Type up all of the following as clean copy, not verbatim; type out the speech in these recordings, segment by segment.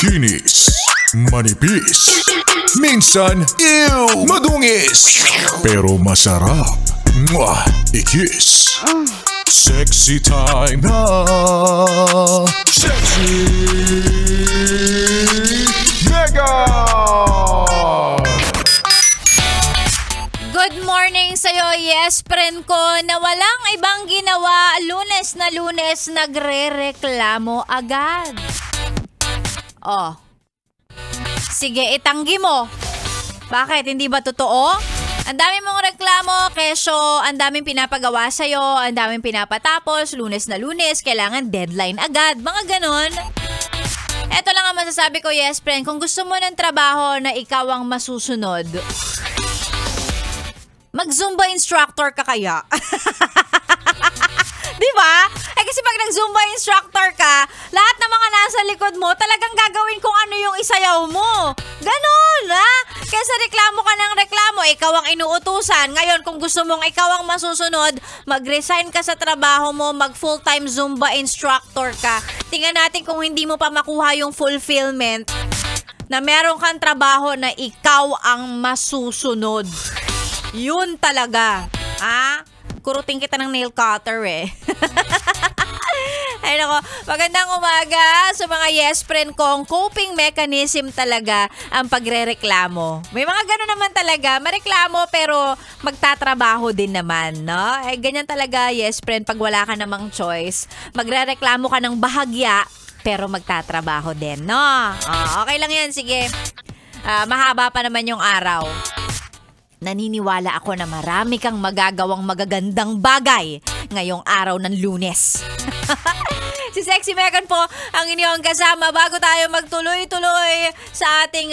Kinis, manipis, minsan madungis, pero masarap. Mwah! I-kiss. Sexy time na. Sexy Mega! Good morning sa'yo, yes, friend ko, na walang ibang ginawa. Lunes na Lunes, nagre-reklamo agad. Oh. Sige, itanggi mo. Bakit? Hindi ba totoo? Ang dami mong reklamo, kesyo, ang daming pinapagawa sa'yo, ang daming pinapatapos, Lunes na Lunes, kailangan deadline agad, mga ganon. Eto lang ang masasabi ko, yes, friend, kung gusto mo ng trabaho na ikaw ang masusunod, mag-Zumba instructor ka kaya? Diba? Kasi pag nag-Zumba instructor ka, lahat ng mga nasa likod mo, talagang gagawin kung ano yung isayaw mo. Ganon, ha? Kesa reklamo ka ng reklamo, ikaw ang inuutusan. Ngayon, kung gusto mong ikaw ang masusunod, mag-resign ka sa trabaho mo, mag-full-time Zumba instructor ka. Tingnan natin kung hindi mo pa makuha yung fulfillment na meron kang trabaho na ikaw ang masusunod. Yun talaga. Ha? Kurutin kita ng nail cutter eh. Ay nako, magandang umaga sa mga yes friend kong coping mechanism talaga ang pagrereklamo. May mga gano'n naman talaga, mareklamo pero magtatrabaho din naman, no? Ganyan talaga yes friend pag wala ka namang choice. Magrereklamo ka ng bahagya pero magtatrabaho din, no? Okay lang yan, sige. Mahaba pa naman yung araw. Naniniwala ako na marami kang magagawang magagandang bagay ngayong araw ng Lunes. Si Sexy Megan po ang inyong kasama bago tayo magtuloy-tuloy sa ating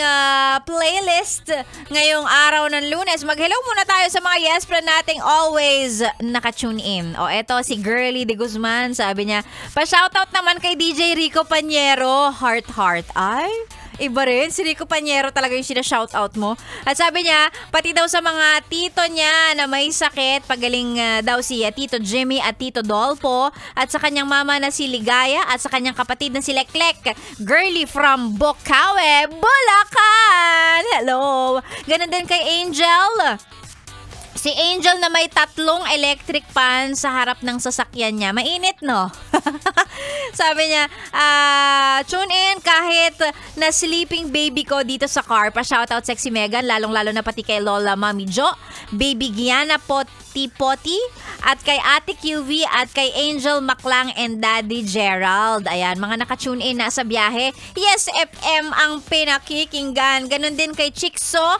playlist ngayong araw ng Lunes. Mag-hello muna tayo sa mga yes friend nating always naka-tune in. O eto si Girly de Guzman, sabi niya, pa-shoutout naman kay DJ Rico Panyero, heart. Ay, iba rin, si Rico Panyero talaga yung sinashoutout mo. At sabi niya, pati daw sa mga tito niya na may sakit, pagaling daw si Tito Jimmy at Tito Dolpo, at sa kanyang mama na si Ligaya, at sa kanyang kapatid na si Leklek. Girly from Bocaue, Bulacan! Hello! Ganun din kay Angel. Si Angel na may 3 electric pan sa harap ng sasakyan niya. Mainit, no? Sabi niya, tune in kahit na sleeping baby ko dito sa car. Pa-shoutout Sexy Megan, lalong-lalo na pati kay Lola Mami Jo, Baby Gianna Poti, at kay Ate QV, at kay Angel Maclang and Daddy Gerald. Ayan, mga naka-tune in na sa biyahe. Yes, FM ang pinakikinggan. Ganon din kay Chikso,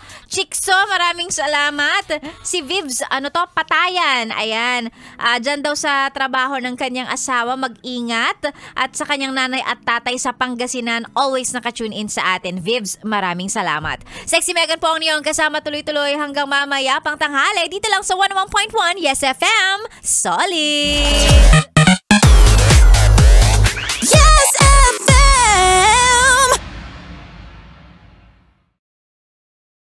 maraming salamat. Si Vibs, Patayan. Ayan, dyan daw sa trabaho ng kanyang asawa, mag-ingat. At sa kanyang nanay at tatay sa Pangasinan, always naka-tune in sa atin. Vibs, maraming salamat. Sexy Megan po ang niyong kasama tuloy-tuloy hanggang mamaya pang tanghali. Dito lang sa 101.1 Yes FM. Solid!